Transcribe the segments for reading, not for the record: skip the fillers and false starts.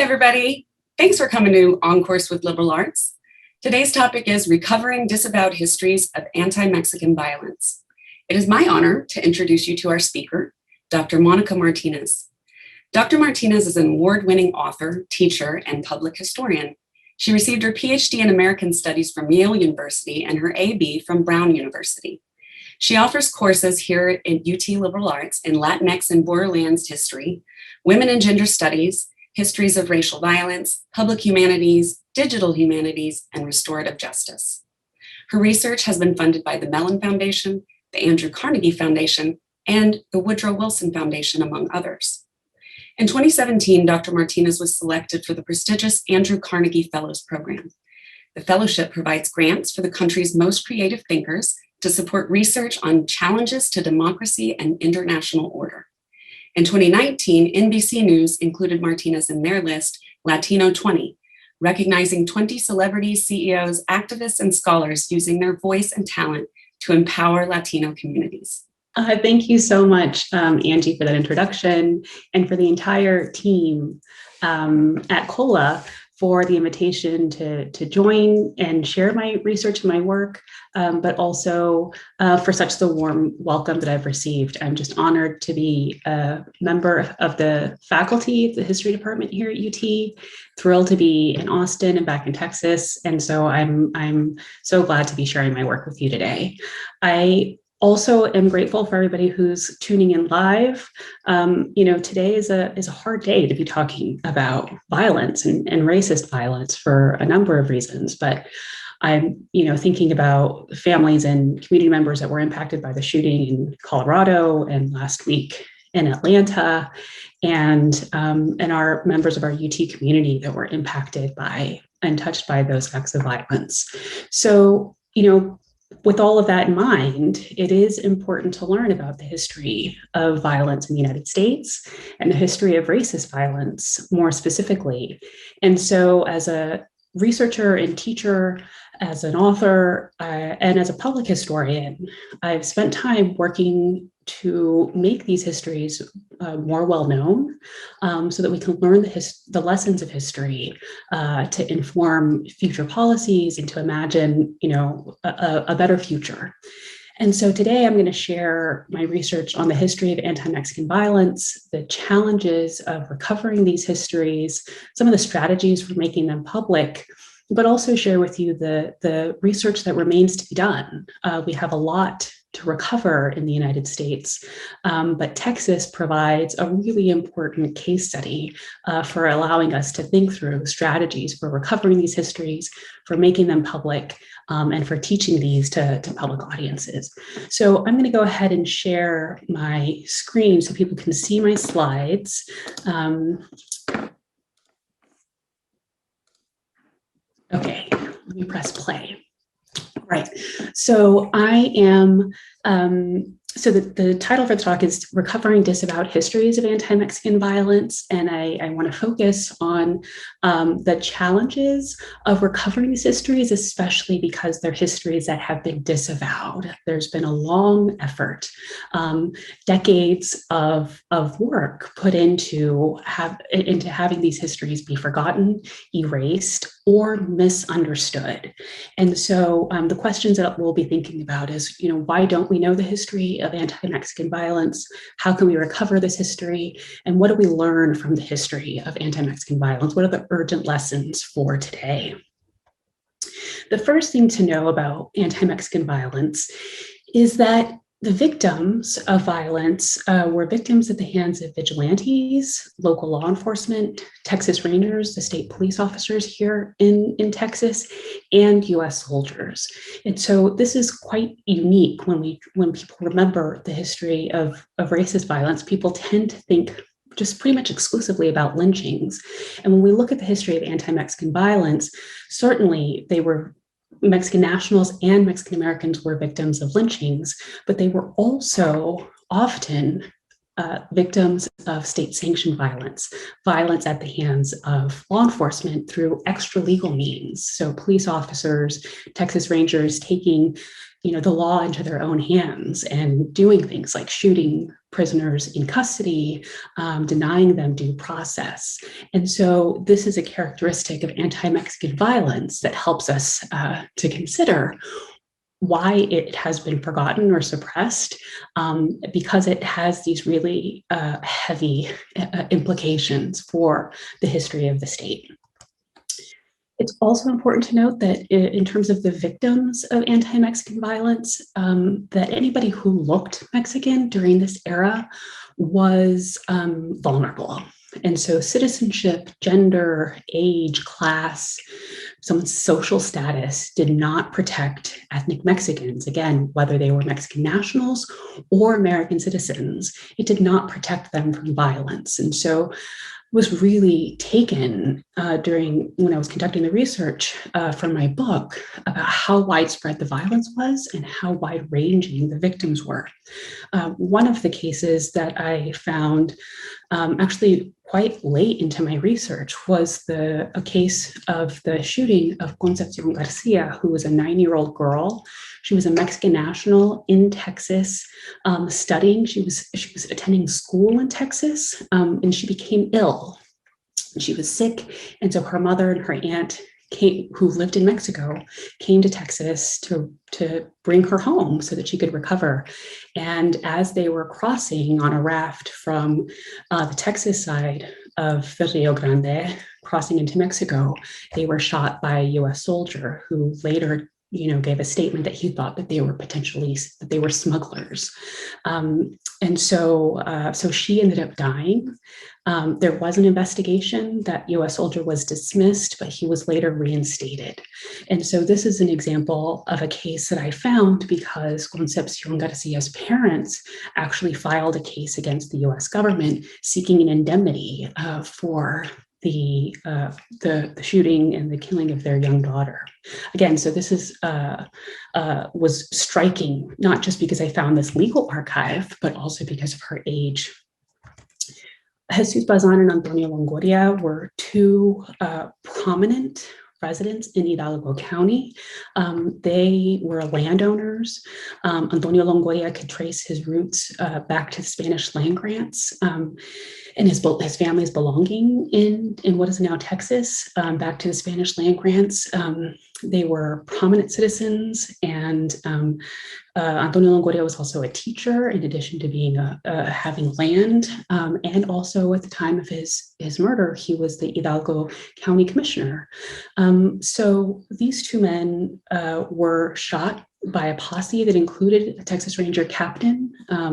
everybody. Thanks for coming to On Course with Liberal Arts. Today's topic is Recovering Disavowed Histories of Anti-Mexican Violence. It is my honor to introduce you to our speaker, Dr. Monica Martinez. Dr. Martinez is an award-winning author, teacher, and public historian. She received her PhD in American Studies from Yale University and her AB from Brown University. She offers courses here at UT Liberal Arts in Latinx and Borderlands history, women and gender studies, histories of racial violence, public humanities, digital humanities, and restorative justice. Her research has been funded by the Mellon Foundation, the Andrew Carnegie Foundation, and the Woodrow Wilson Foundation, among others. In 2017, Dr. Martinez was selected for the prestigious Andrew Carnegie Fellows Program. The fellowship provides grants for the country's most creative thinkers to support research on challenges to democracy and international order. In 2019, NBC News included Martinez in their list, Latino 20, recognizing 20 celebrities, CEOs, activists, and scholars using their voice and talent to empower Latino communities. Thank you so much, Angie, for that introduction, and for the entire team at COLA for the invitation to join and share my research and my work, but also for such the warm welcome that I've received. I'm just honored to be a member of the faculty of the history department here at UT, thrilled to be in Austin and back in Texas. And so I'm so glad to be sharing my work with you today. I also am grateful for everybody who's tuning in live. Today is a hard day to be talking about violence and racist violence for a number of reasons, but I'm, thinking about families and community members that were impacted by the shooting in Colorado and last week in Atlanta, and our members of our UT community that were impacted by and touched by those acts of violence. So, with all of that in mind, it is important to learn about the history of violence in the United States and the history of racist violence more specifically. And so as a researcher and teacher, as an author, and as a public historian, I've spent time working to make these histories more well-known so that we can learn the lessons of history to inform future policies and to imagine, a better future. And so today I'm going to share my research on the history of anti-Mexican violence, the challenges of recovering these histories, some of the strategies for making them public, but also share with you the research that remains to be done. We have a lot to recover in the United States, but Texas provides a really important case study for allowing us to think through strategies for recovering these histories, for making them public, and for teaching these to public audiences. So I'm going to go ahead and share my screen so people can see my slides. Okay, let me press play. All right, so I am, the title for the talk is Recovering Disavowed Histories of Anti-Mexican Violence, and I want to focus on the challenges of recovering these histories, especially because they're histories that have been disavowed. There's been a long effort, decades of work put into having these histories be forgotten, erased, or misunderstood. And so the questions that we'll be thinking about is, why don't we know the history of anti-Mexican violence? How can we recover this history? And what do we learn from the history of anti-Mexican violence? What are the urgent lessons for today? The first thing to know about anti-Mexican violence is that the victims of violence were victims at the hands of vigilantes, local law enforcement, Texas Rangers, the state police officers here in Texas, and US soldiers. And so this is quite unique when people remember the history of racist violence. People tend to think just pretty much exclusively about lynchings. And when we look at the history of anti-Mexican violence, certainly they were Mexican nationals and Mexican Americans were victims of lynchings, but they were also often victims of state-sanctioned violence at the hands of law enforcement through extra-legal means. So police officers, Texas Rangers taking the law into their own hands and doing things like shooting prisoners in custody, denying them due process. And so this is a characteristic of anti-Mexican violence that helps us to consider why it has been forgotten or suppressed, because it has these really heavy implications for the history of the state. It's also important to note that in terms of the victims of anti-Mexican violence, that anybody who looked Mexican during this era was vulnerable. And so citizenship, gender, age, class, someone's social status did not protect ethnic Mexicans. Again, whether they were Mexican nationals or American citizens, it did not protect them from violence. And so was really taken when I was conducting the research for my book about how widespread the violence was and how wide-ranging the victims were. One of the cases that I found actually quite late into my research was a case of the shooting of Concepcion Garcia, who was a 9-year-old girl. She was a Mexican national in Texas, studying. She was attending school in Texas, and she became ill. She was sick, and so her mother and her aunt, who lived in Mexico, came to Texas to bring her home so that she could recover. And as they were crossing on a raft from the Texas side of the Rio Grande, crossing into Mexico, they were shot by a U.S. soldier who later gave a statement that he thought that they were smugglers. And so she ended up dying. There was an investigation. That U.S. soldier was dismissed, but he was later reinstated. And so this is an example of a case that I found because Concepcion Garcia's parents actually filed a case against the U.S. government seeking an indemnity for the shooting and the killing of their young daughter. Again, so this was striking, not just because I found this legal archive, but also because of her age. Jesus Bazan and Antonio Longoria were two prominent residents in Hidalgo County. They were landowners. Antonio Longoria could trace his roots back to Spanish land grants and his family's belonging in what is now Texas, back to the Spanish land grants. They were prominent citizens, and Antonio Longoria was also a teacher, in addition to being having land, and also at the time of his murder, he was the Hidalgo County Commissioner. So these two men were shot by a posse that included a Texas Ranger captain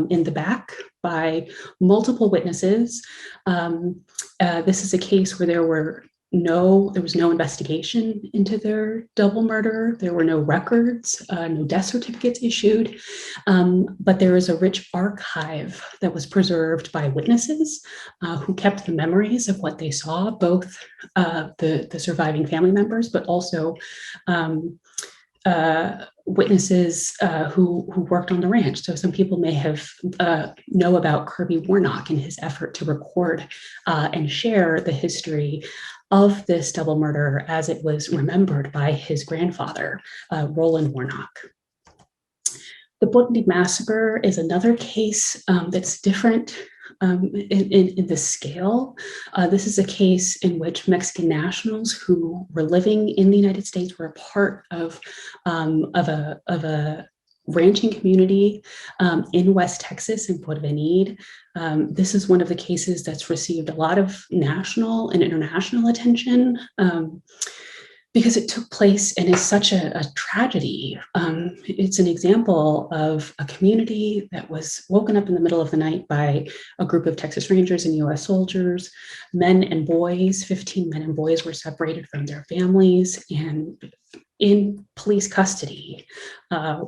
in the back by multiple witnesses. This is a case where there was no investigation into their double murder. There were no records, no death certificates issued, but there is a rich archive that was preserved by witnesses who kept the memories of what they saw, both the surviving family members, but also witnesses who worked on the ranch. So some people may have know about Kirby Warnock and his effort to record and share the history of this double murder as it was remembered by his grandfather, Roland Warnock. The Botnik massacre is another case that's different in the scale. This is a case in which Mexican nationals who were living in the United States were a part of a ranching community in West Texas, in Porvenir. This is one of the cases that's received a lot of national and international attention because it took place and is such a tragedy. It's an example of a community that was woken up in the middle of the night by a group of Texas Rangers and U.S. soldiers. Men and boys, 15 men and boys, were separated from their families and in police custody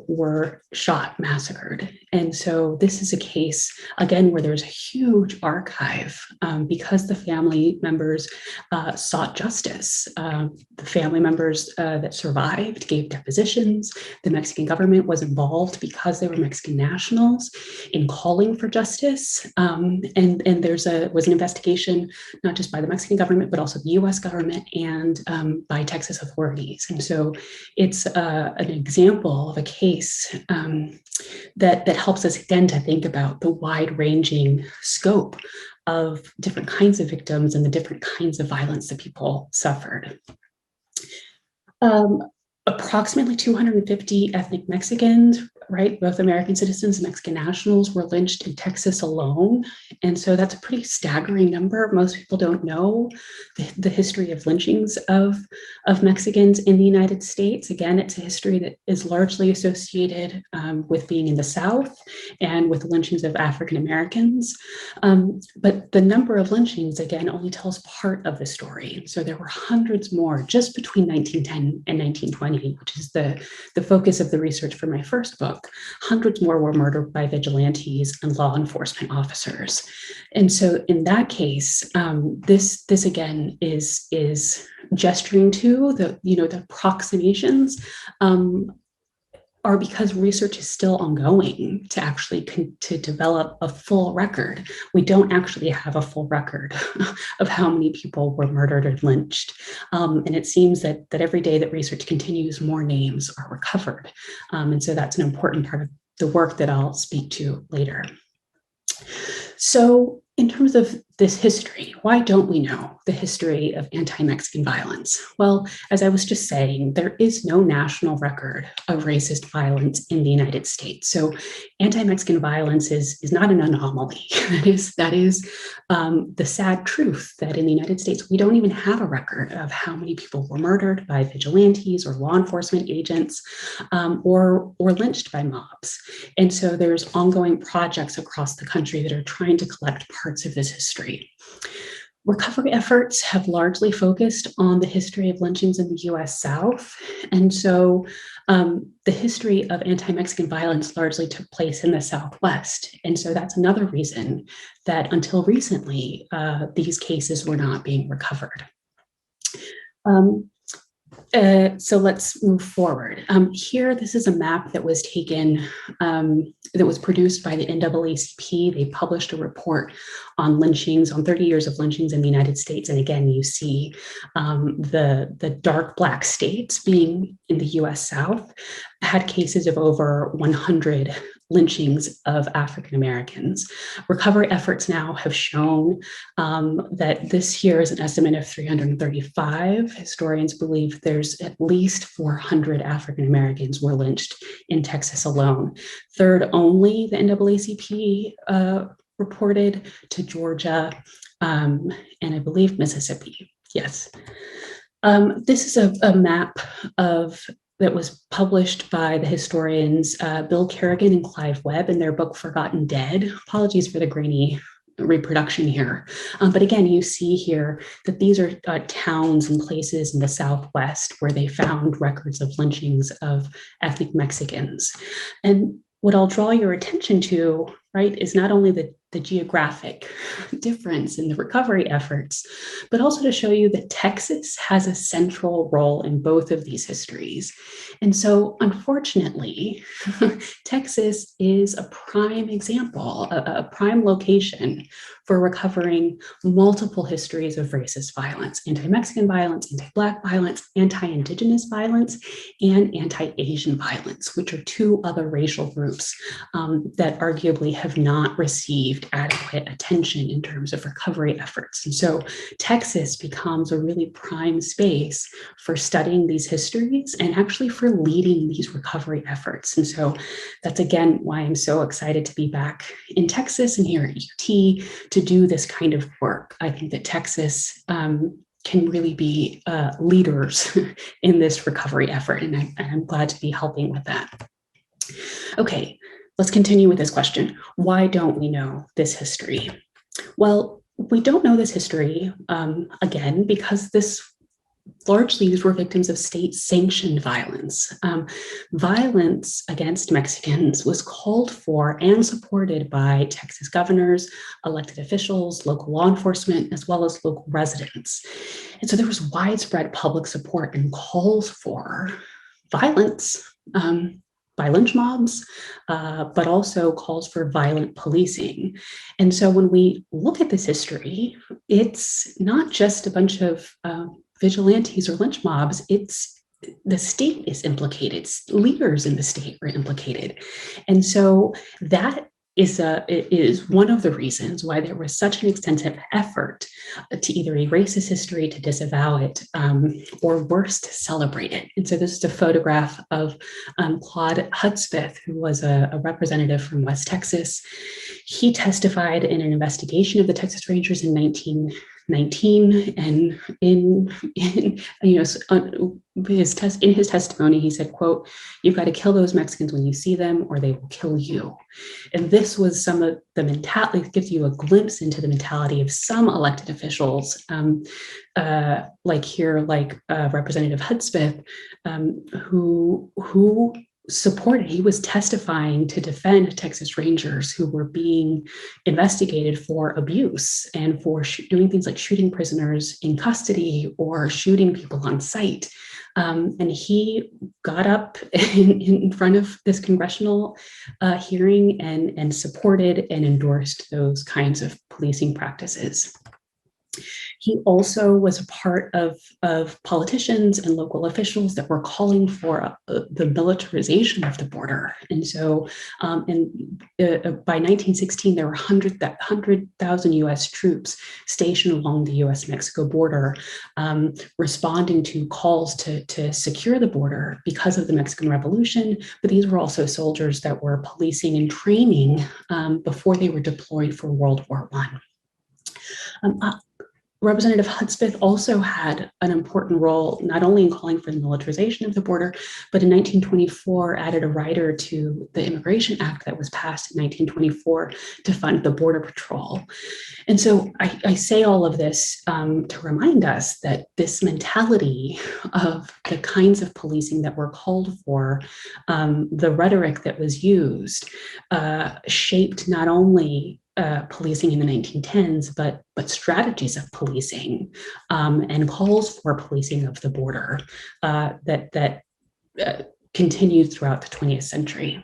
were shot, massacred. And so this is a case, again, where there's a huge archive because the family members sought justice. The family members that survived gave depositions. The Mexican government was involved because they were Mexican nationals in calling for justice. And there was an investigation, not just by the Mexican government, but also the US government and by Texas authorities. And so it's an example of a case that helps us again to think about the wide-ranging scope of different kinds of victims and the different kinds of violence that people suffered. Approximately 250 ethnic Mexicans, right, both American citizens and Mexican nationals, were lynched in Texas alone. And so that's a pretty staggering number. Most people don't know the history of lynchings of Mexicans in the United States. Again, it's a history that is largely associated with being in the South and with lynchings of African Americans. But the number of lynchings, again, only tells part of the story. So there were hundreds more just between 1910 and 1920. Which is the focus of the research for my first book. Hundreds more were murdered by vigilantes and law enforcement officers. And so in that case, this again is gesturing to the approximations are because research is still ongoing to actually to develop a full record. We don't actually have a full record of how many people were murdered or lynched. And it seems that every day that research continues, more names are recovered. And so that's an important part of the work that I'll speak to later. So in terms of this history, why don't we know the history of anti-Mexican violence? Well, as I was just saying, there is no national record of racist violence in the United States. So anti-Mexican violence is not an anomaly. That is the sad truth that in the United States, we don't even have a record of how many people were murdered by vigilantes or law enforcement agents or lynched by mobs. And so there's ongoing projects across the country that are trying to collect parts of this history. Recovery efforts have largely focused on the history of lynchings in the US South. And so the history of anti-Mexican violence largely took place in the Southwest. And so that's another reason that until recently, these cases were not being recovered. So let's move forward. Here, this is a map that was taken, that was produced by the NAACP. They published a report on lynchings, on 30 years of lynchings in the United States. And again, you see the dark black states being in the US South had cases of over 100 lynchings of African Americans. Recovery efforts now have shown that this year is an estimate of 335. Historians believe there's at least 400 African Americans were lynched in Texas alone. Third only, the NAACP reported to Georgia and I believe Mississippi. Yes. This is a map that was published by the historians Bill Kerrigan and Clive Webb in their book Forgotten Dead. Apologies for the grainy reproduction here. But again, you see here that these are towns and places in the Southwest where they found records of lynchings of ethnic Mexicans. And what I'll draw your attention to, right, is not only the geographic difference in the recovery efforts, but also to show you that Texas has a central role in both of these histories. And so, unfortunately, Texas is a prime example, a prime location for recovering multiple histories of racist violence, anti-Mexican violence, anti-Black violence, anti-Indigenous violence, and anti-Asian violence, which are two other racial groups that arguably have not received adequate attention in terms of recovery efforts. And so Texas becomes a really prime space for studying these histories and actually for leading these recovery efforts. And so that's again why I'm so excited to be back in Texas and here at UT to do this kind of work. I think that Texas can really be leaders in this recovery effort, and I'm glad to be helping with that. Okay. Let's continue with this question. Why don't we know this history? Well, we don't know this history, again, because largely these were victims of state-sanctioned violence. Violence against Mexicans was called for and supported by Texas governors, elected officials, local law enforcement, as well as local residents. And so there was widespread public support and calls for violence by lynch mobs, but also calls for violent policing. And so when we look at this history, it's not just a bunch of vigilantes or lynch mobs, it's the state is implicated, leaders in the state are implicated. And so that is one of the reasons why there was such an extensive effort to either erase this history, to disavow it, or worse, to celebrate it. And so this is a photograph of Claude Hudspeth, who was a representative from West Texas. He testified in an investigation of the Texas Rangers in 1919, and in his testimony, he said, quote, "You've got to kill those Mexicans when you see them, or they will kill you." And this was some of the mentality, gives you a glimpse into the mentality of some elected officials, like Representative Hudspeth, who supported, he was testifying to defend Texas Rangers who were being investigated for abuse and for doing things like shooting prisoners in custody or shooting people on sight. And he got up in front of this congressional hearing and supported and endorsed those kinds of policing practices. He also was a part of politicians and local officials that were calling for the militarization of the border. And so by 1916, there were 100,000 US troops stationed along the US-Mexico border, responding to calls to secure the border because of the Mexican Revolution. But these were also soldiers that were policing and training before they were deployed for World War I. Representative Hudspeth also had an important role, not only in calling for the militarization of the border, but in 1924 added a rider to the Immigration Act that was passed in 1924 to fund the Border Patrol. And so I say all of this to remind us that this mentality of the kinds of policing that were called for, the rhetoric that was used, shaped not only policing in the 1910s, but strategies of policing and calls for policing of the border that continued throughout the 20th century.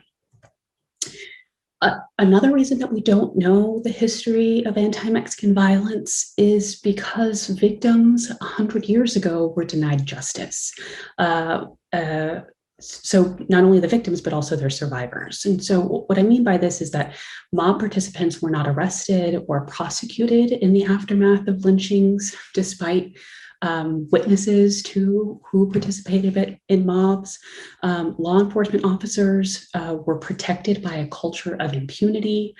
Another reason that we don't know the history of anti-Mexican violence is because victims 100 years ago were denied justice. So not only the victims, but also their survivors. And so what I mean by this is that mob participants were not arrested or prosecuted in the aftermath of lynchings, despite witnesses who participated in mobs. Law enforcement officers were protected by a culture of impunity.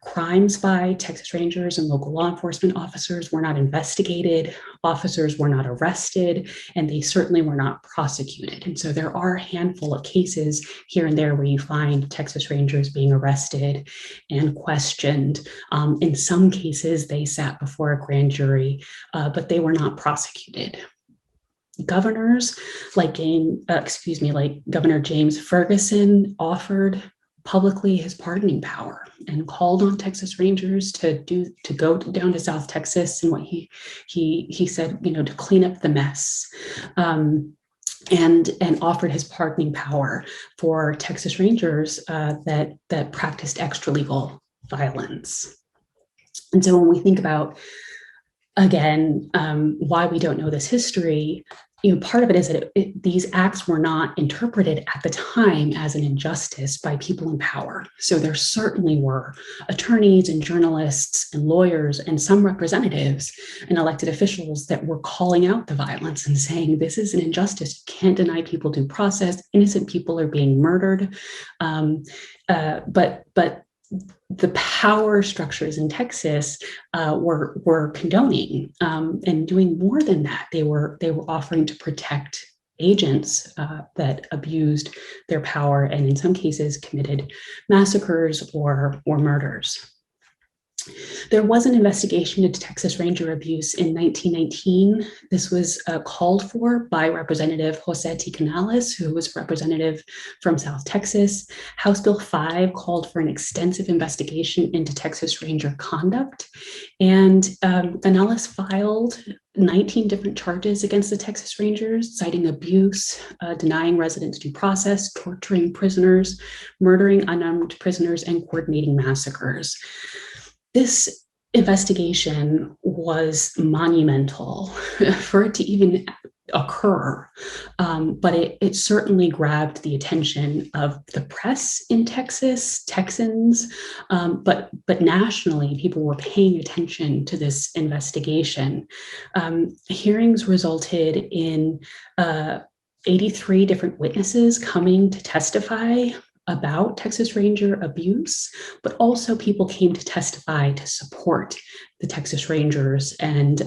Crimes by Texas Rangers and local law enforcement officers were not investigated. Officers were not arrested, and they certainly were not prosecuted. And so there are a handful of cases here and there where you find Texas Rangers being arrested and questioned. In some cases, they sat before a grand jury, but they were not prosecuted. Governors like Governor James Ferguson offered publicly his pardoning power and called on Texas Rangers to go down to South Texas and what he said, to clean up the mess, and offered his pardoning power for Texas Rangers that practiced extralegal violence. And so when we think about, again, why we don't know this history, part of it is that these acts were not interpreted at the time as an injustice by people in power. So there certainly were attorneys and journalists and lawyers and some representatives and elected officials that were calling out the violence and saying, this is an injustice. You can't deny people due process. Innocent people are being murdered. But the power structures in Texas were condoning and doing more than that. They were offering to protect agents that abused their power and in some cases committed massacres or murders. There was an investigation into Texas Ranger abuse in 1919. This was called for by Representative Jose T. Canales, who was representative from South Texas. House Bill 5 called for an extensive investigation into Texas Ranger conduct. And Canales filed 19 different charges against the Texas Rangers, citing abuse, denying residents due process, torturing prisoners, murdering unarmed prisoners, and coordinating massacres. This investigation was monumental. For it to even occur, but it certainly grabbed the attention of the press in Texas, Texans, but nationally, people were paying attention to this investigation. Hearings resulted in 83 different witnesses coming to testify about Texas Ranger abuse, but also people came to testify to support the Texas Rangers and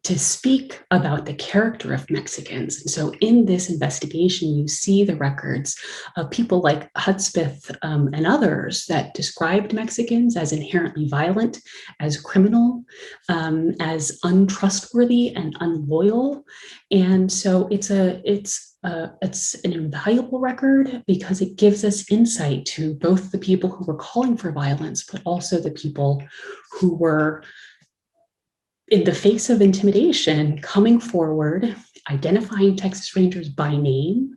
to speak about the character of Mexicans. And so in this investigation, you see the records of people like Hudspeth and others that described Mexicans as inherently violent, as criminal, as untrustworthy and unloyal. And so it's an invaluable record because it gives us insight to both the people who were calling for violence, but also the people who were, in the face of intimidation, coming forward, identifying Texas Rangers by name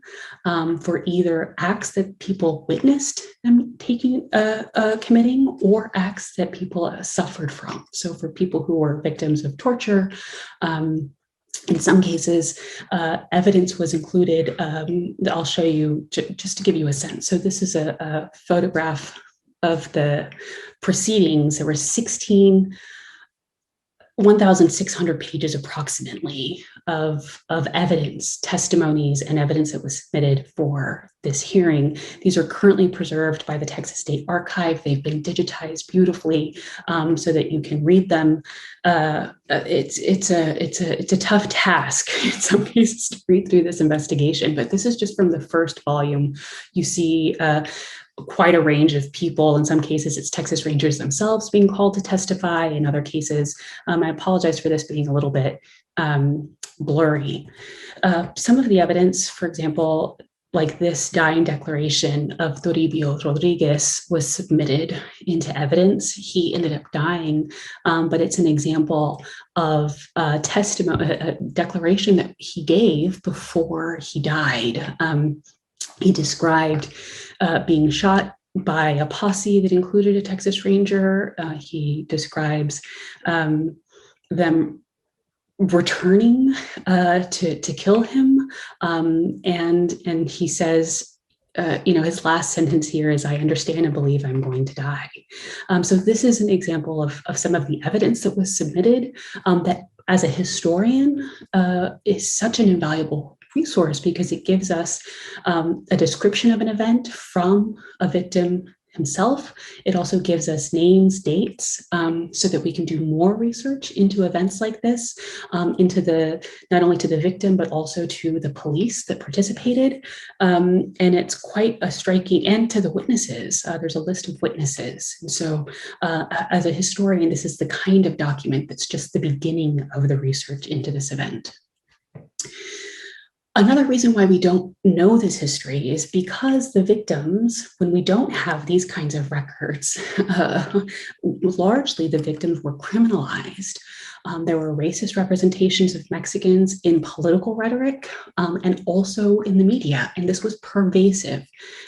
for either acts that people witnessed them committing or acts that people suffered from. So for people who were victims of torture, in some cases, evidence was included. I'll show you just to give you a sense. So this is a photograph of the proceedings. There were 1,600 pages approximately of evidence, testimonies, and evidence that was submitted for this hearing. These are currently preserved by the Texas State Archive. They've been digitized beautifully so that you can read them. It's a tough task in some cases to read through this investigation, but this is just from the first volume. You see quite a range of people. In some cases, it's Texas Rangers themselves being called to testify. In other cases, I apologize for this being a little bit blurry. Some of the evidence, for example, like this dying declaration of Toribio Rodriguez was submitted into evidence. He ended up dying, but it's an example of a declaration that he gave before he died. He described being shot by a posse that included a Texas Ranger. He describes them returning to kill him. And he says, his last sentence here is, "I understand and believe I'm going to die." So this is an example of some of the evidence that was submitted that, as a historian, is such an invaluable resource because it gives us a description of an event from a victim himself. It also gives us names, dates, so that we can do more research into events like this, not only to the victim, but also to the police that participated. And it's quite a striking, and to the witnesses. There's a list of witnesses. And so as a historian, this is the kind of document that's just the beginning of the research into this event. Another reason why we don't know this history is because the victims, when we don't have these kinds of records, largely the victims were criminalized. There were racist representations of Mexicans in political rhetoric and also in the media, and this was pervasive.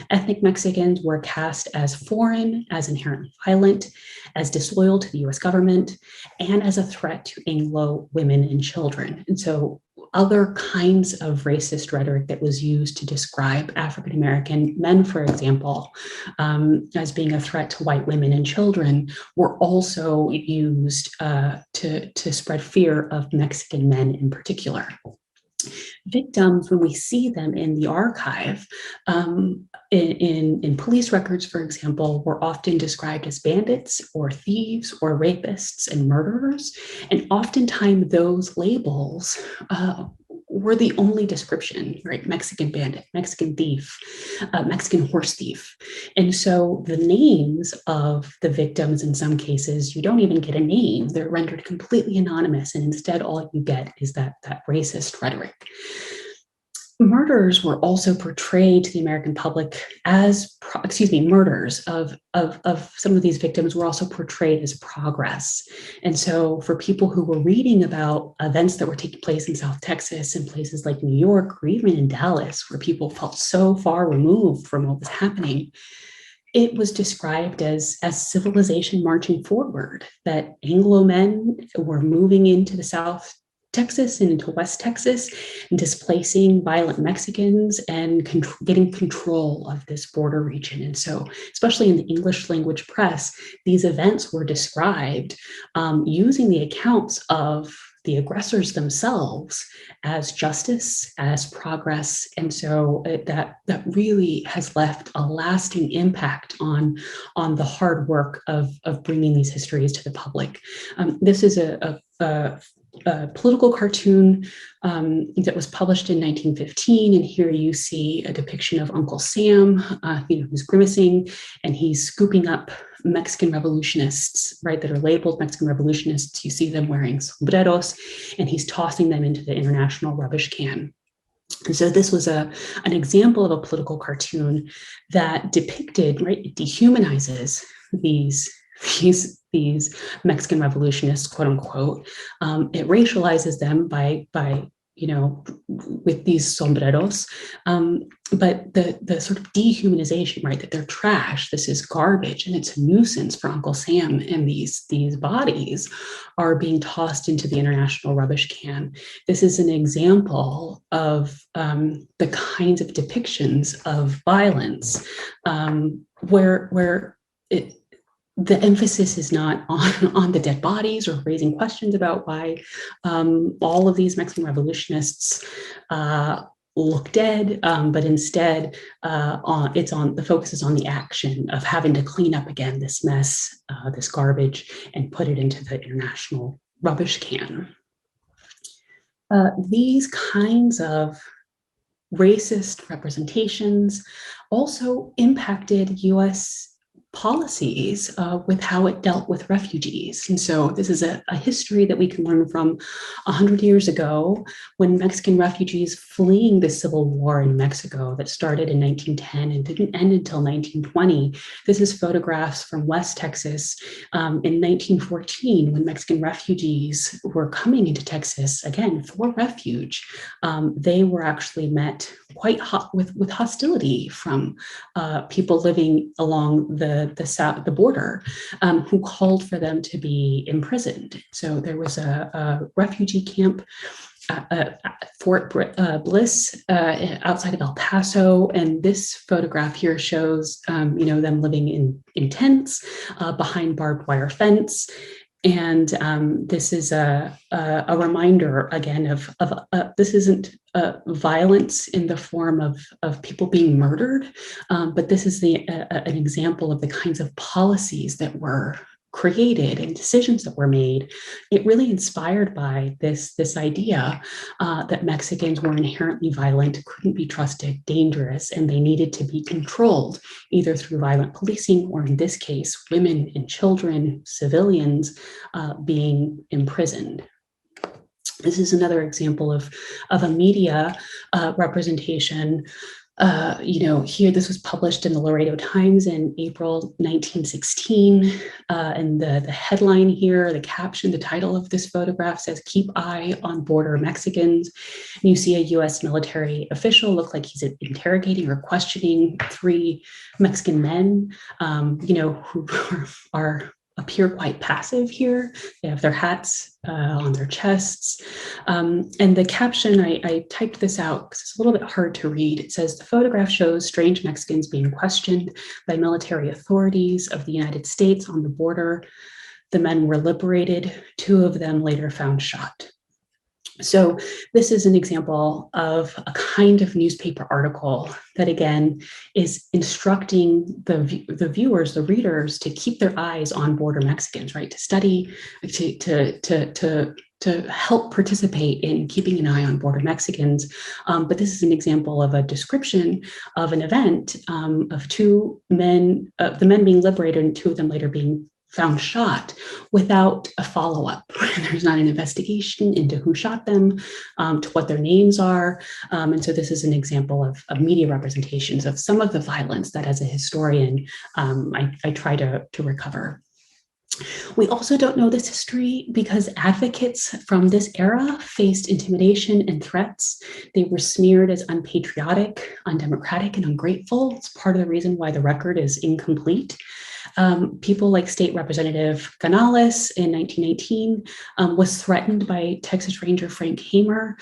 Ethnic Mexicans were cast as foreign, as inherently violent, as disloyal to the US government, and as a threat to Anglo women and children. And so other kinds of racist rhetoric that was used to describe African-American men, for example, as being a threat to white women and children, were also used to spread fear of Mexican men in particular. Victims, when we see them in the archive, in police records, for example, were often described as bandits or thieves or rapists and murderers. And oftentimes those labels were the only description, right? Mexican bandit, Mexican thief, Mexican horse thief. And so the names of the victims, in some cases, you don't even get a name. They're rendered completely anonymous. And instead, all you get is that racist rhetoric. Murders were also portrayed to the American public as, murders of some of these victims were also portrayed as progress. And so for people who were reading about events that were taking place in South Texas and places like New York or even in Dallas, where people felt so far removed from what was happening, it was described as civilization marching forward, that Anglo men were moving into the South Texas and into West Texas, displacing violent Mexicans and getting control of this border region. And so, especially in the English language press, these events were described using the accounts of the aggressors themselves as justice, as progress. And so that really has left a lasting impact on the hard work of bringing these histories to the public. This is a political cartoon that was published in 1915, and here you see a depiction of Uncle Sam, who's grimacing, and he's scooping up Mexican revolutionists, right, that are labeled Mexican revolutionists. You see them wearing sombreros, and he's tossing them into the international rubbish can. And so this was an example of a political cartoon that depicted, right, it dehumanizes these Mexican revolutionists, quote unquote. It racializes them by with these sombreros, but the sort of dehumanization, right, that they're trash, this is garbage, and it's a nuisance for Uncle Sam, and these bodies are being tossed into the international rubbish can. This is an example of the kinds of depictions of violence where the emphasis is not on the dead bodies or raising questions about why all of these Mexican revolutionists look dead, but instead the focus is on the action of having to clean up again this mess, this garbage, and put it into the international rubbish can. These kinds of racist representations also impacted U.S. policies with how it dealt with refugees. And so this is a history that we can learn from 100 years ago, when Mexican refugees fleeing the civil war in Mexico that started in 1910 and didn't end until 1920. This is photographs from West Texas in 1914, when Mexican refugees were coming into Texas, again, for refuge. They were actually met quite with hostility from people living along the border, who called for them to be imprisoned. So there was a refugee camp, Fort Bliss, outside of El Paso, and this photograph here shows them living in tents behind barbed wire fence. And this is a reminder again of this isn't violence in the form of people being murdered, but this is an example of the kinds of policies that were created and decisions that were made. It really inspired by this idea that Mexicans were inherently violent, couldn't be trusted, dangerous, and they needed to be controlled, either through violent policing or, in this case, women and children, civilians being imprisoned. This is another example of a media representation. Here, this was published in the Laredo Times in April 1916. And the headline here, the caption, the title of this photograph says, "Keep Eye on Border Mexicans." And you see a U.S. military official look like he's interrogating or questioning 3 Mexican men, who appear quite passive here. They have their hats on their chests. And the caption, I typed this out because it's a little bit hard to read. It says, "The photograph shows strange Mexicans being questioned by military authorities of the United States on the border. The men were liberated. 2 of them later found shot." So this is an example of a kind of newspaper article that, again, is instructing the viewers, the readers, to keep their eyes on border Mexicans, right? To study, to help participate in keeping an eye on border Mexicans. But this is an example of a description of an event of 2 men, the men being liberated and 2 of them later being found shot, without a follow-up. There's not an investigation into who shot them, to what their names are. And so this is an example of media representations of some of the violence that, as a historian, I try to recover. We also don't know this history because advocates from this era faced intimidation and threats. They were smeared as unpatriotic, undemocratic, and ungrateful. It's part of the reason why the record is incomplete. People like State Representative Canales in 1918 was threatened by Texas Ranger Frank Hamer,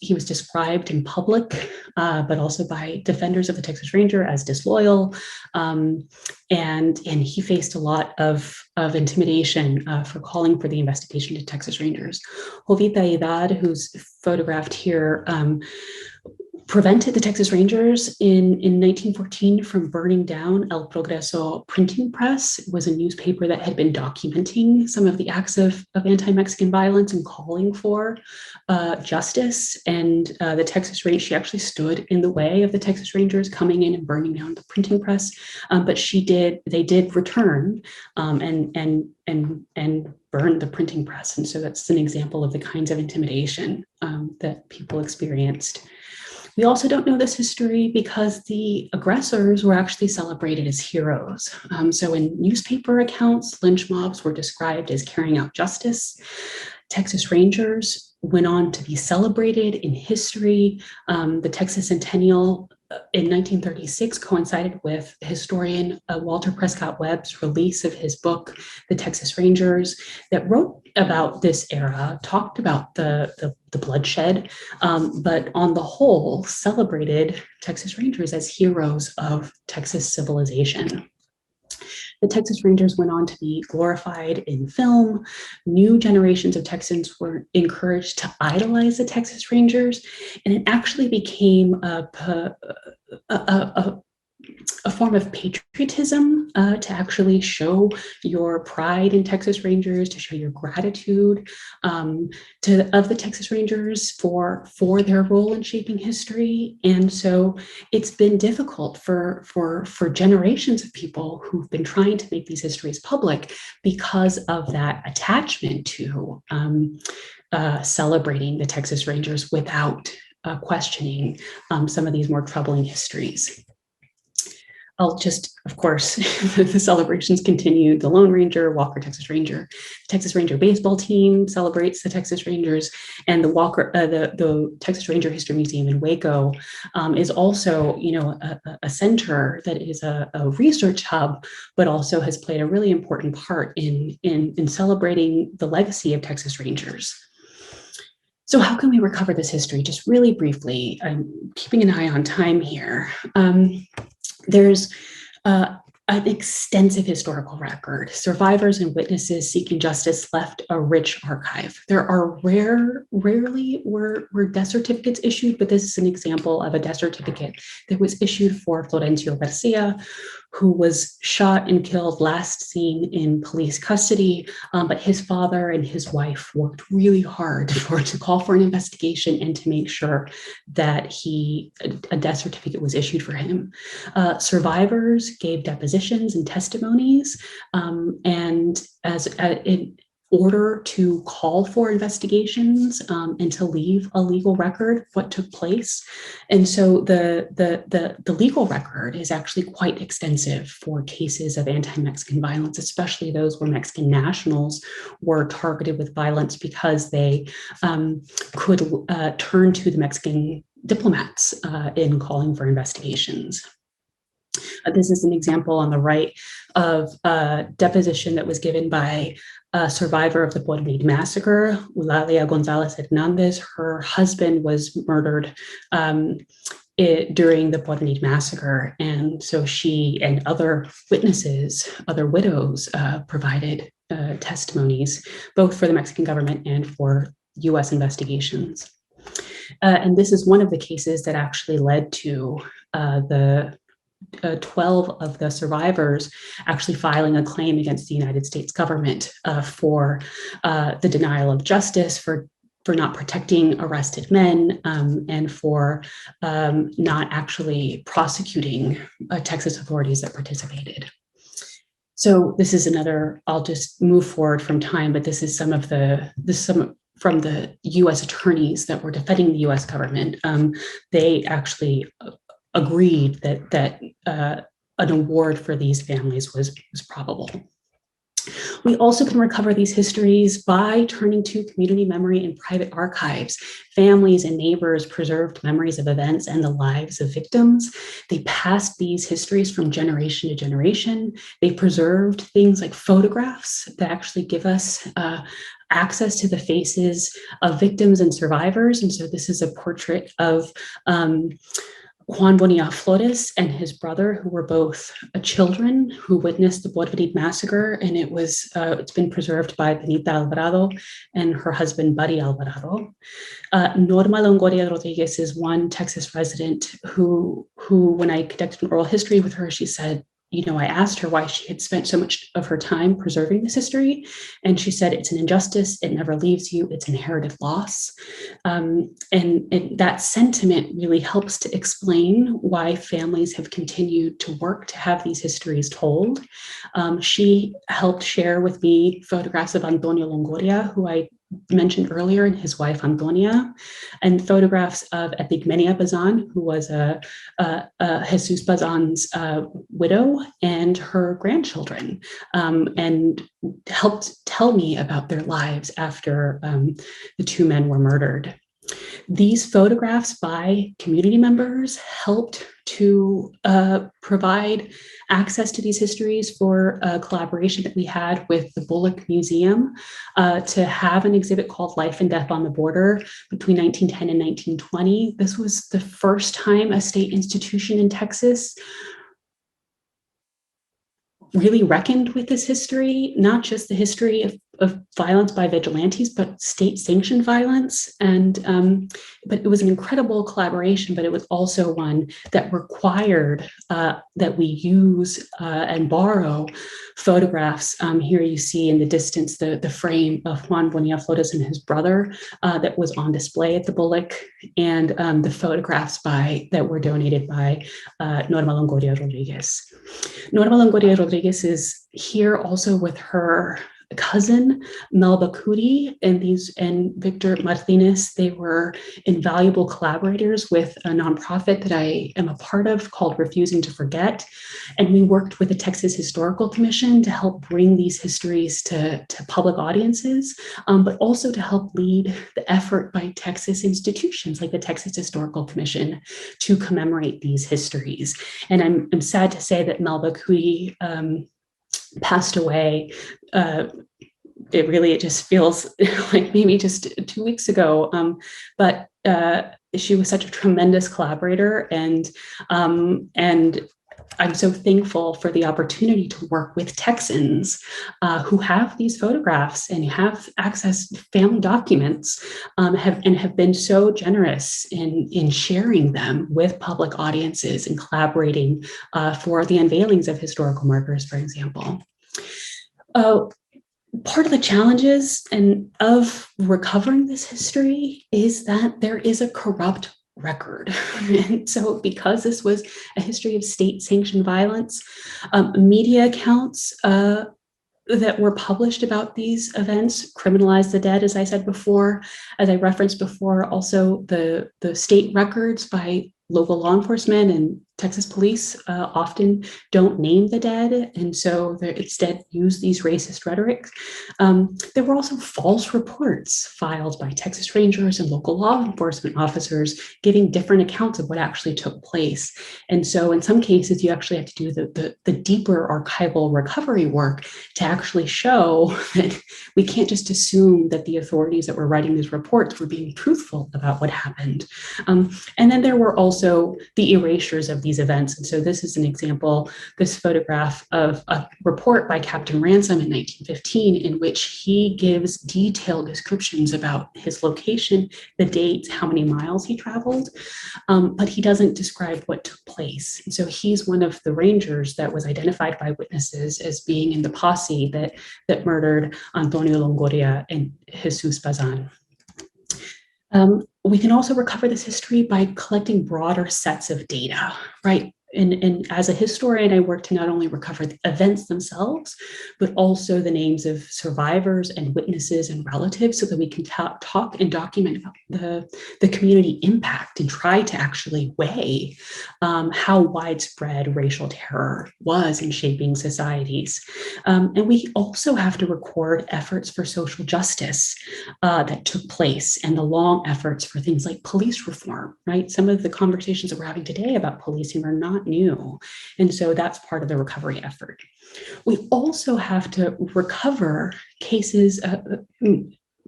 he was described in public, but also by defenders of the Texas Ranger as disloyal. And he faced a lot of intimidation for calling for the investigation to Texas Rangers. Jovita Edad, who's photographed here, prevented the Texas Rangers in 1914 from burning down El Progreso printing press. It was a newspaper that had been documenting some of the acts of anti-Mexican violence and calling for justice. And the Texas Rangers, she actually stood in the way of the Texas Rangers coming in and burning down the printing press. But they did return and burn the printing press. And so that's an example of the kinds of intimidation that people experienced. We also don't know this history because the aggressors were actually celebrated as heroes. So in newspaper accounts, lynch mobs were described as carrying out justice. Texas Rangers went on to be celebrated in history. The Texas Centennial in 1936 coincided with historian Walter Prescott Webb's release of his book, The Texas Rangers, that wrote about this era, talked about the bloodshed, but on the whole celebrated Texas Rangers as heroes of Texas civilization. The Texas Rangers went on to be glorified in film. New generations of Texans were encouraged to idolize the Texas Rangers, and it actually became a form of patriotism to actually show your pride in Texas Rangers, to show your gratitude of the Texas Rangers for their role in shaping history. And so it's been difficult for generations of people who've been trying to make these histories public because of that attachment to celebrating the Texas Rangers without questioning some of these more troubling histories. I'll just, of course, the celebrations continue. The Lone Ranger, Walker Texas Ranger, the Texas Ranger baseball team celebrates the Texas Rangers, and the Texas Ranger History Museum in Waco is also, a center that is a research hub, but also has played a really important part in celebrating the legacy of Texas Rangers. So how can we recover this history? Just really briefly, I'm keeping an eye on time here. There's an extensive historical record. Survivors and witnesses seeking justice left a rich archive. There are rarely were death certificates issued, but this is an example of a death certificate that was issued for Florencio Garcia, who was shot and killed, last seen in police custody. But his father and his wife worked really hard to call for an investigation and to make sure that a death certificate was issued for him. Survivors gave depositions and testimonies, and in order to call for investigations and to leave a legal record what took place. And so the legal record is actually quite extensive for cases of anti-Mexican violence, especially those where Mexican nationals were targeted with violence because they could turn to the Mexican diplomats in calling for investigations. This is an example on the right of a deposition that was given by a survivor of the Porvenir massacre, Eulalia Gonzalez Hernandez. Her husband was murdered during the Porvenir massacre. And so she and other witnesses, other widows, provided testimonies, both for the Mexican government and for US investigations. And this is one of the cases that actually led to the 12 of the survivors actually filing a claim against the United States government for the denial of justice, for not protecting arrested men, and for not actually prosecuting Texas authorities that participated. So this is another, I'll just move forward from time, but this is some from the US attorneys that were defending the US government. They actually agreed that an award for these families was probable. We also can recover these histories by turning to community memory and private archives. Families and neighbors preserved memories of events and the lives of victims. They passed these histories from generation to generation. They preserved things like photographs that actually give us access to the faces of victims and survivors. And so this is a portrait of Juan Bonilla Flores and his brother, who were both children who witnessed the Porvenir massacre, and it's been preserved by Benita Alvarado and her husband Buddy Alvarado. Norma Longoria Rodriguez is one Texas resident who, when I conducted an oral history with her, she said, I asked her why she had spent so much of her time preserving this history. And she said, it's an injustice. It never leaves you. It's inherited loss. And that sentiment really helps to explain why families have continued to work to have these histories told. She helped share with me photographs of Antonio Longoria, who I mentioned earlier, and his wife Antonia, and photographs of Epigmenia Bazan, who was Jesus Bazan's widow, and her grandchildren, and helped tell me about their lives after the two men were murdered. These photographs by community members helped to provide access to these histories for a collaboration that we had with the Bullock Museum to have an exhibit called Life and Death on the Border between 1910 and 1920. This was the first time a state institution in Texas really reckoned with this history, not just the history of violence by vigilantes, but state-sanctioned violence. And but it was an incredible collaboration, but it was also one that required that we use and borrow photographs. Here you see in the distance the frame of Juan Bonilla Flores and his brother that was on display at the Bullock, and the photographs that were donated by Norma Longoria Rodriguez. Norma Longoria Rodriguez is here also with her cousin Melba Cudi and Victor Martinez. They were invaluable collaborators with a nonprofit that I am a part of called Refusing to Forget. And we worked with the Texas Historical Commission to help bring these histories to public audiences, but also to help lead the effort by Texas institutions like the Texas Historical Commission to commemorate these histories. And I'm sad to say that Melba Cudi passed away. It just feels like maybe just 2 weeks ago, but she was such a tremendous collaborator, and I'm so thankful for the opportunity to work with Texans who have these photographs and have access to family documents, have been so generous in sharing them with public audiences and collaborating for the unveilings of historical markers, for example. Part of the challenges of recovering this history is that there is a corrupt record. And so because this was a history of state-sanctioned violence, media accounts that were published about these events criminalize the dead, as I said before. As I referenced before, also the state records by local law enforcement and Texas police often don't name the dead, and so they instead use these racist rhetoric. There were also false reports filed by Texas Rangers and local law enforcement officers giving different accounts of what actually took place. And so in some cases, you actually have to do the deeper archival recovery work to actually show that we can't just assume that the authorities that were writing these reports were being truthful about what happened. And then there were also the erasures of these events. And so this is an example, this photograph of a report by Captain Ransom in 1915, in which he gives detailed descriptions about his location, the dates, how many miles he traveled, but he doesn't describe what took place. And so he's one of the Rangers that was identified by witnesses as being in the posse that murdered Antonio Longoria and Jesus Bazan. We can also recover this history by collecting broader sets of data, right? and as a historian, I work to not only recover the events themselves, but also the names of survivors and witnesses and relatives so that we can talk and document the community impact and try to actually weigh how widespread racial terror was in shaping societies. And we also have to record efforts for social justice that took place and the long efforts for things like police reform, right? Some of the conversations that we're having today about policing are not new. And so that's part of the recovery effort. We also have to recover cases,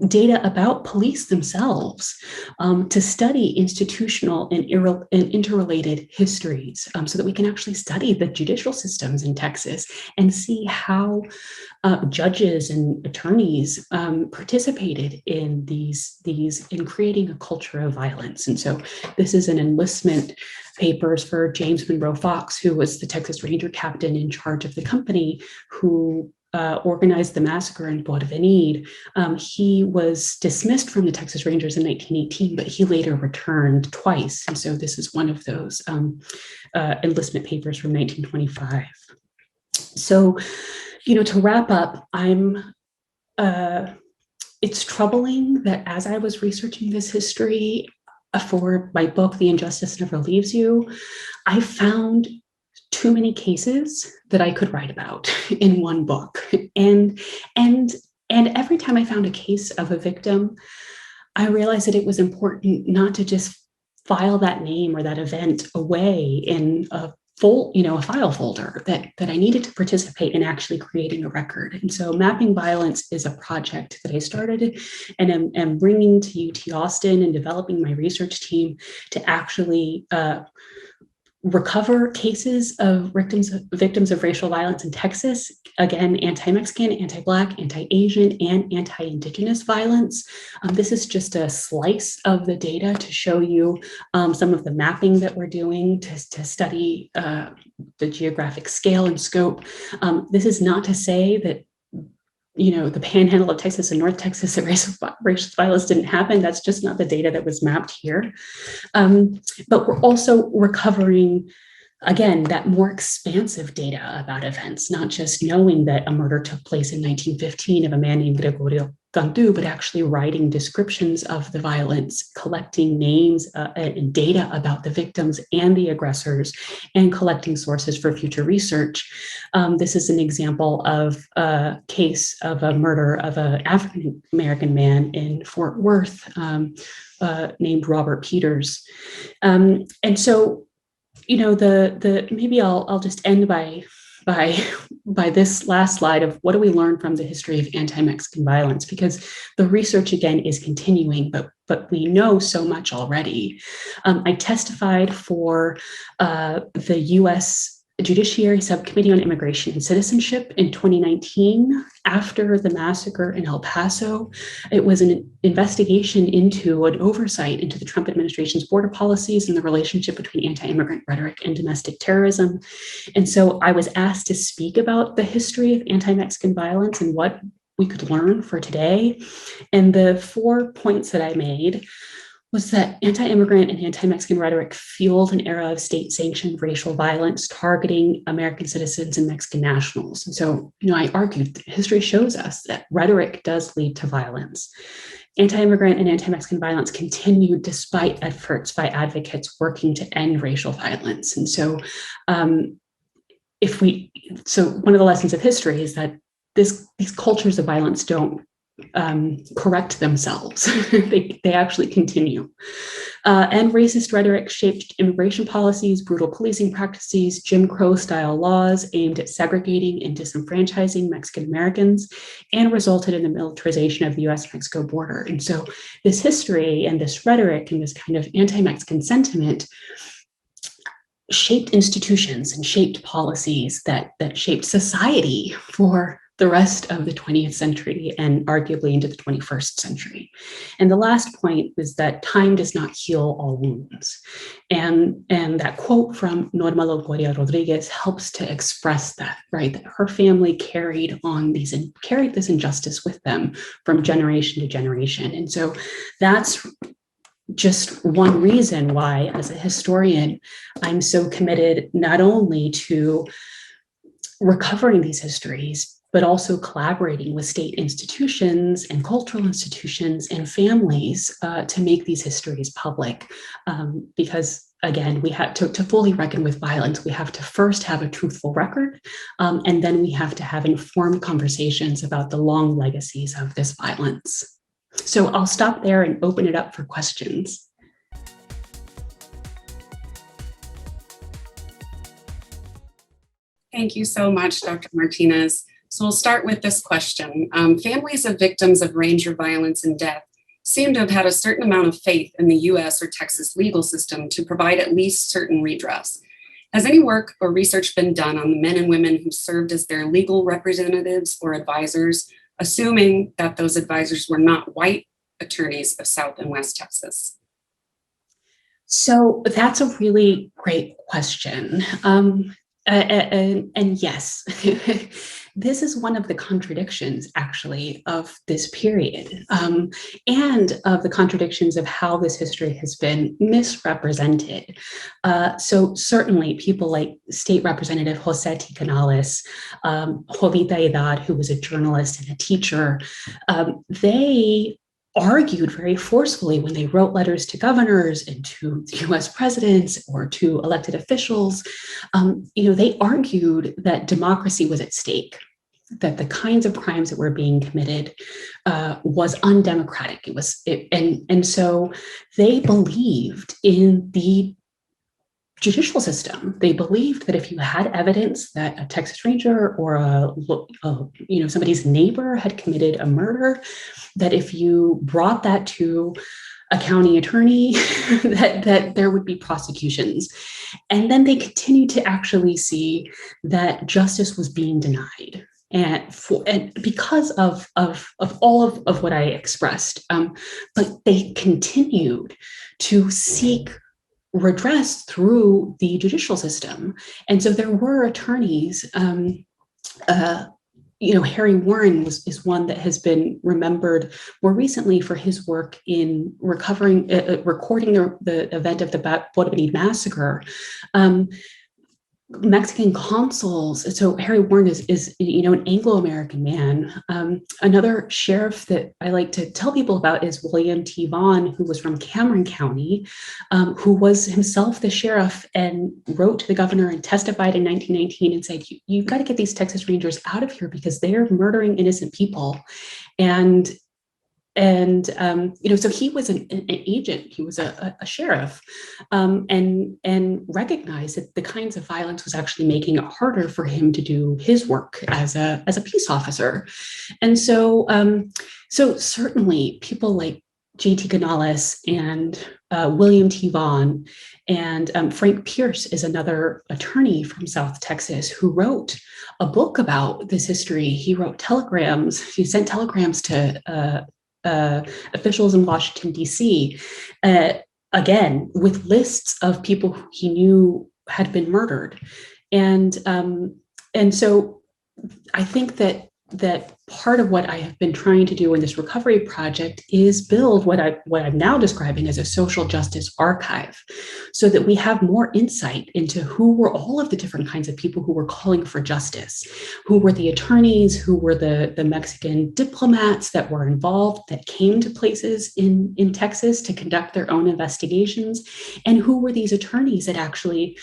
data about police themselves, to study institutional and interrelated histories, so that we can actually study the judicial systems in Texas and see how judges and attorneys participated in in creating a culture of violence. And so this is an enlistment papers for James Monroe Fox, who was the Texas Ranger captain in charge of the company who organized the massacre in Bois de Venid. He was dismissed from the Texas Rangers in 1918, but he later returned twice. And so this is one of those enlistment papers from 1925. So, to wrap up, it's troubling that as I was researching this history for my book, The Injustice Never Leaves You, I found too many cases that I could write about in one book. And every time I found a case of a victim, I realized that it was important not to just file that name or that event away in a file folder, that I needed to participate in actually creating a record. And so Mapping Violence is a project that I started and am bringing to UT Austin and developing my research team to actually recover cases of victims of racial violence in Texas. Again, anti-Mexican, anti-Black, anti-Asian, and anti-Indigenous violence. This is just a slice of the data to show you some of the mapping that we're doing to study the geographic scale and scope. This is not to say that the panhandle of Texas and North Texas, that racial violence didn't happen. That's just not the data that was mapped here. But we're also recovering, again, that more expansive data about events, not just knowing that a murder took place in 1915 of a man named Gregorio Cantu, but actually writing descriptions of the violence, collecting names and data about the victims and the aggressors, and collecting sources for future research. This is an example of a case of a murder of an African-American man in Fort Worth named Robert Peters. And so, maybe I'll just end by this last slide of what do we learn from the history of anti-Mexican violence, because the research again is continuing, but we know so much already. I testified for the U.S. Judiciary Subcommittee on Immigration and Citizenship in 2019 after the massacre in El Paso. It was an investigation into an oversight into the Trump administration's border policies and the relationship between anti-immigrant rhetoric and domestic terrorism. And so I was asked to speak about the history of anti-Mexican violence and what we could learn for today. And the 4 points that I made was that anti-immigrant and anti-Mexican rhetoric fueled an era of state-sanctioned racial violence targeting American citizens and Mexican nationals. And so, I argued history shows us that rhetoric does lead to violence. Anti-immigrant and anti-Mexican violence continued despite efforts by advocates working to end racial violence. And so, one of the lessons of history is that these cultures of violence don't correct themselves. they actually continue. And racist rhetoric shaped immigration policies, brutal policing practices, Jim Crow style laws aimed at segregating and disenfranchising Mexican Americans, and resulted in the militarization of the US-Mexico border. And so this history and this rhetoric and this kind of anti-Mexican sentiment shaped institutions and shaped policies that shaped society for the rest of the 20th century and arguably into the 21st century. And the last point is that time does not heal all wounds. And that quote from Norma Longoria Rodriguez helps to express that, right? That her family carried this injustice with them from generation to generation. And so that's just one reason why, as a historian, I'm so committed not only to recovering these histories, but also collaborating with state institutions and cultural institutions and families to make these histories public. Because again, we have to fully reckon with violence, we have to first have a truthful record, and then we have to have informed conversations about the long legacies of this violence. So I'll stop there and open it up for questions. Thank you so much, Dr. Martinez. So we'll start with this question. Families of victims of ranger violence and death seem to have had a certain amount of faith in the US or Texas legal system to provide at least certain redress. Has any work or research been done on the men and women who served as their legal representatives or advisors, assuming that those advisors were not white attorneys of South and West Texas? So that's a really great question. And yes, this is one of the contradictions, actually, of this period, and of the contradictions of how this history has been misrepresented. So certainly people like State Representative Jose T. Canales, Jovita Edad, who was a journalist and a teacher, they argued very forcefully when they wrote letters to governors and to US presidents or to elected officials. They argued that democracy was at stake, that the kinds of crimes that were being committed was undemocratic. And so they believed in the judicial system. They believed that if you had evidence that a Texas Ranger or somebody's neighbor had committed a murder, that if you brought that to a county attorney, that there would be prosecutions. And then they continued to actually see that justice was being denied. And because of all of what I expressed, but they continued to seek redress through the judicial system. And so there were attorneys, Harry Warren is one that has been remembered more recently for his work in recording the event of the Puerto Benito massacre. Mexican consuls. So Harry Warren is an Anglo-American man. Another sheriff that I like to tell people about is William T. Vaughn, who was from Cameron County, who was himself the sheriff and wrote to the governor and testified in 1919 and said, you've got to get these Texas Rangers out of here because they're murdering innocent people. So he was an agent, he was a sheriff, and recognized that the kinds of violence was actually making it harder for him to do his work as a peace officer. And so certainly people like J.T. Canales and William T. Vaughn and Frank Pierce is another attorney from South Texas who wrote a book about this history. He wrote telegrams, he sent telegrams to officials in Washington, D.C., again, with lists of people who he knew had been murdered. And so I think that part of what I have been trying to do in this recovery project is build what I'm now describing as a social justice archive, so that we have more insight into who were all of the different kinds of people who were calling for justice, who were the attorneys, who were the Mexican diplomats that were involved, that came to places in Texas to conduct their own investigations, and who were these attorneys that actually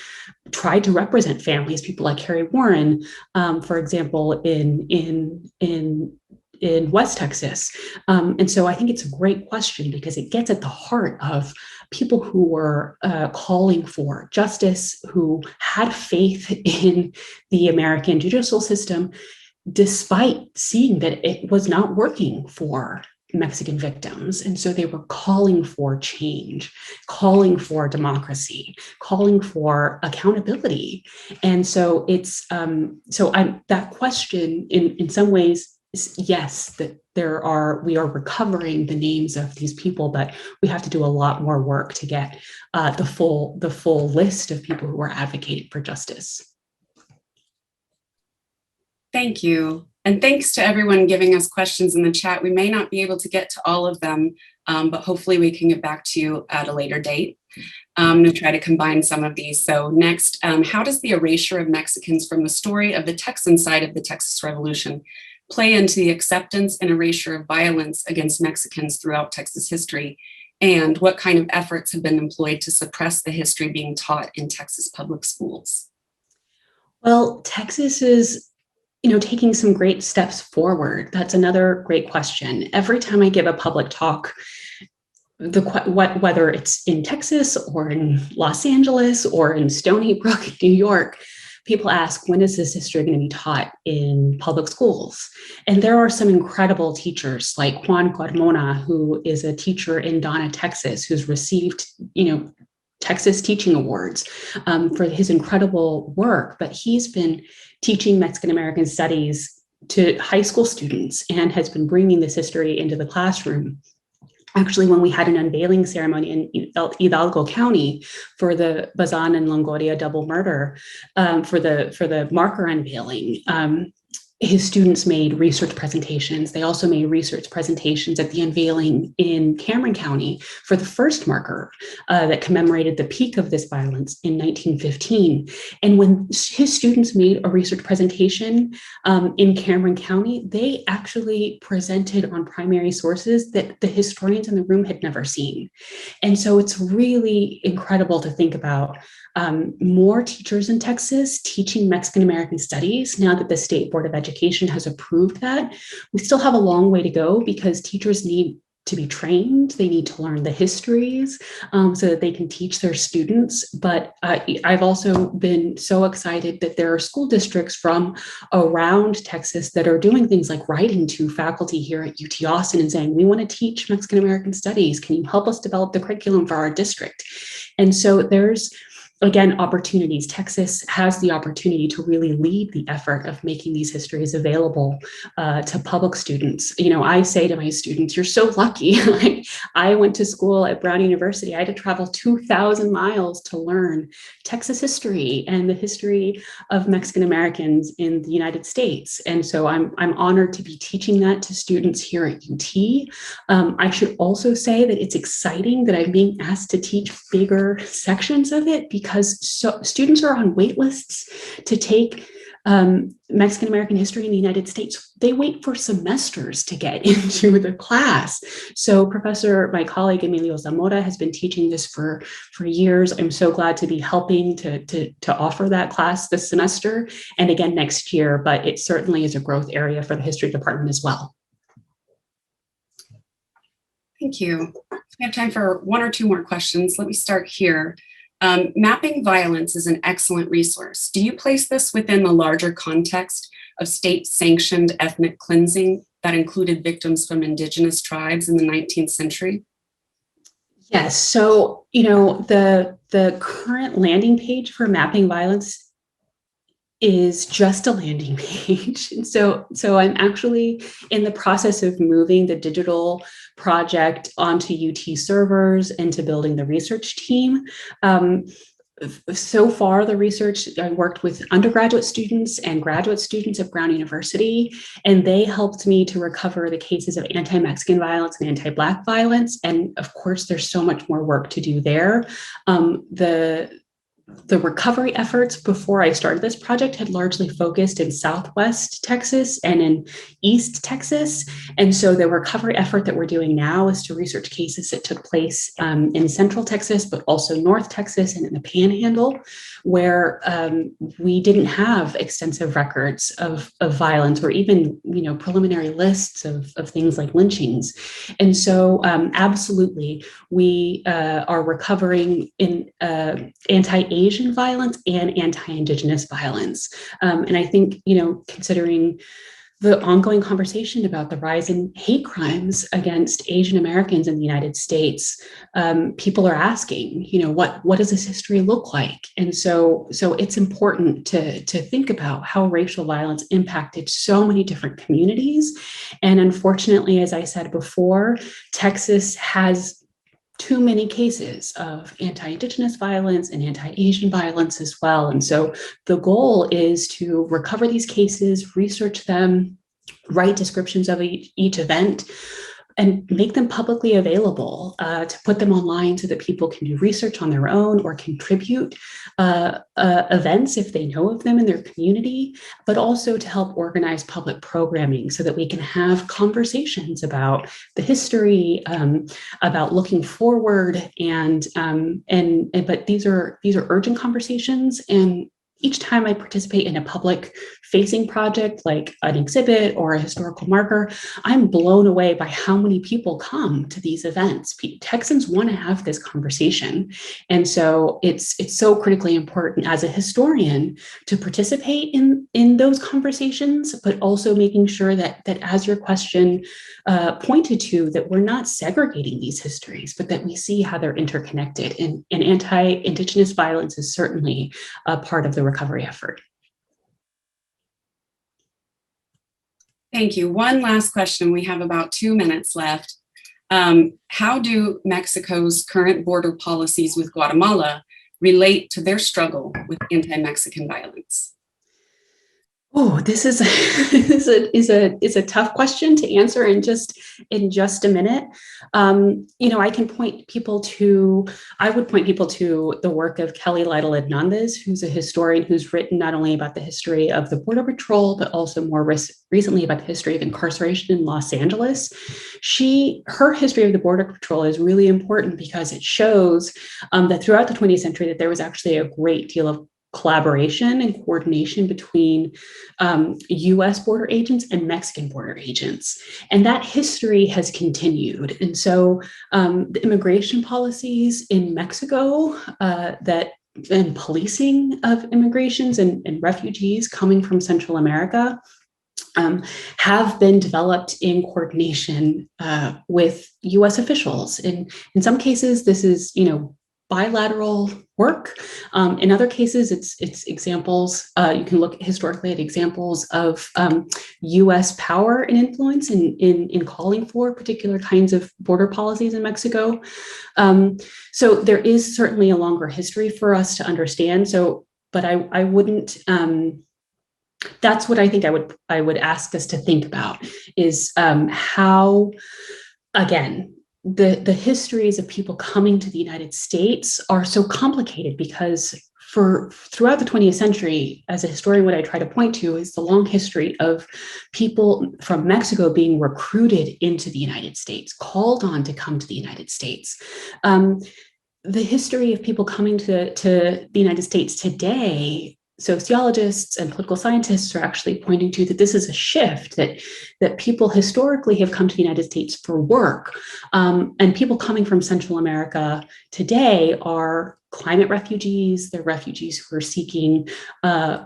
tried to represent families, people like Harry Warren, for example, in West Texas. And so I think it's a great question because it gets at the heart of people who were calling for justice, who had faith in the American judicial system, despite seeing that it was not working for Mexican victims. And so they were calling for change, calling for democracy, calling for accountability. And so it's that question in some ways is yes, that we are recovering the names of these people, but we have to do a lot more work to get the full list of people who are advocating for justice. Thank you. And thanks to everyone giving us questions in the chat. We may not be able to get to all of them, but hopefully we can get back to you at a later date. I'm going to try to combine some of these. So next, how does the erasure of Mexicans from the story of the Texan side of the Texas Revolution play into the acceptance and erasure of violence against Mexicans throughout Texas history? And what kind of efforts have been employed to suppress the history being taught in Texas public schools? Well, Texas is, taking some great steps forward. That's another great question. Every time I give a public talk, whether it's in Texas or in Los Angeles or in Stony Brook, New York, people ask, when is this history going to be taught in public schools? And there are some incredible teachers like Juan Carmona, who is a teacher in Donna, Texas, who's received, Texas Teaching Awards for his incredible work. But he's been teaching Mexican American studies to high school students and has been bringing this history into the classroom. Actually, when we had an unveiling ceremony in Hidalgo County for the Bazan and Longoria double murder, for the marker unveiling, his students made research presentations. They also made research presentations at the unveiling in Cameron County for the first marker that commemorated the peak of this violence in 1915. And when his students made a research presentation in Cameron County, they actually presented on primary sources that the historians in the room had never seen. And so it's really incredible to think about more teachers in Texas teaching Mexican American studies now that the State Board of Education has approved that. We still have a long way to go because teachers need to be trained. They need to learn the histories so that they can teach their students. But I've also been so excited that there are school districts from around Texas that are doing things like writing to faculty here at UT Austin and saying, we want to teach Mexican American studies. Can you help us develop the curriculum for our district? And so there's, again, opportunities. Texas has the opportunity to really lead the effort of making these histories available to public students. I say to my students, you're so lucky. I went to school at Brown University. I had to travel 2,000 miles to learn Texas history and the history of Mexican Americans in the United States. And so I'm honored to be teaching that to students here at UT. I should also say that it's exciting that I'm being asked to teach bigger sections of it because students are on wait lists to take Mexican American history in the United States. They wait for semesters to get into the class. So my colleague Emilio Zamora has been teaching this for years. I'm so glad to be helping to offer that class this semester and again next year, but it certainly is a growth area for the history department as well. Thank you. We have time for one or two more questions. Let me start here. Mapping Violence is an excellent resource. Do you place this within the larger context of state-sanctioned ethnic cleansing that included victims from indigenous tribes in the 19th century? Yes. So, the current landing page for Mapping Violence is just a landing page. So I'm actually in the process of moving the digital project onto UT servers and to building the research team. So far, the research, I worked with undergraduate students and graduate students at Brown University, and they helped me to recover the cases of anti-Mexican violence and anti-Black violence. And of course, there's so much more work to do there. The recovery efforts before I started this project had largely focused in Southwest Texas and in East Texas. And so the recovery effort that we're doing now is to research cases that took place in Central Texas, but also North Texas and in the Panhandle, where we didn't have extensive records of violence or even, preliminary lists of things like lynchings. And so absolutely, we are recovering in anti-Asian violence and anti-Indigenous violence. And I think, considering the ongoing conversation about the rise in hate crimes against Asian Americans in the United States, people are asking, what does this history look like? And so it's important to think about how racial violence impacted so many different communities. And unfortunately, as I said before, Texas has too many cases of anti-Indigenous violence and anti-Asian violence as well. And so the goal is to recover these cases, research them, write descriptions of each event, and make them publicly available, to put them online so that people can do research on their own or contribute events if they know of them in their community, but also to help organize public programming so that we can have conversations about the history, about looking forward, but these are urgent conversations. And each time I participate in a public facing project like an exhibit or a historical marker, I'm blown away by how many people come to these events. Texans want to have this conversation. And so it's so critically important as a historian to participate in those conversations, but also making sure that as your question pointed to, that we're not segregating these histories, but that we see how they're interconnected. And anti-Indigenous violence is certainly a part of the recovery effort. Thank you. One last question. We have about 2 minutes left. How do Mexico's current border policies with Guatemala relate to their struggle with anti-Mexican violence? Oh, this is a tough question to answer in just a minute. I would point people to the work of Kelly Lytle Hernandez, who's a historian who's written not only about the history of the Border Patrol, but also more recently about the history of incarceration in Los Angeles. Her history of the Border Patrol is really important because it shows that throughout the 20th century that there was actually a great deal of collaboration and coordination between US border agents and Mexican border agents. And that history has continued. And so the immigration policies in Mexico and policing of immigrations and refugees coming from Central America have been developed in coordination with US officials. In some cases, this is, bilateral work. In other cases, it's examples. You can look historically at examples of U.S. power and influence in calling for particular kinds of border policies in Mexico. So there is certainly a longer history for us to understand. But I wouldn't. That's what I think I would ask us to think about is how, again, the histories of people coming to the United States are so complicated because throughout the 20th century, as a historian, what I try to point to is the long history of people from Mexico being recruited into the United States, called on to come to the United States. The history of people coming to the United States today, sociologists and political scientists are actually pointing to that this is a shift, that people historically have come to the United States for work. And people coming from Central America today are climate refugees. They're refugees who are seeking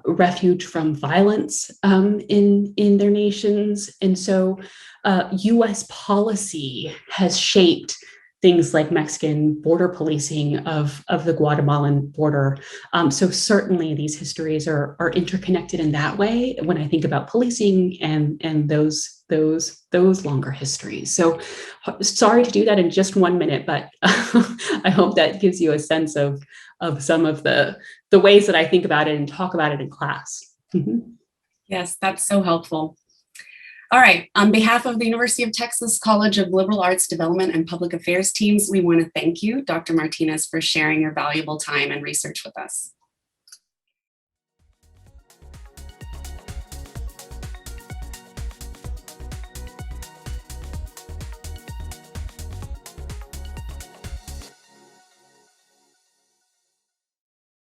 refuge from violence in their nations. And so US policy has shaped things like Mexican border policing of the Guatemalan border. So certainly these histories are interconnected in that way when I think about policing and those longer histories. So sorry to do that in just 1 minute, but I hope that gives you a sense of some of the ways that I think about it and talk about it in class. Mm-hmm. Yes, that's so helpful. All right, on behalf of the University of Texas College of Liberal Arts Development and Public Affairs teams, we want to thank you, Dr. Martinez, for sharing your valuable time and research with us.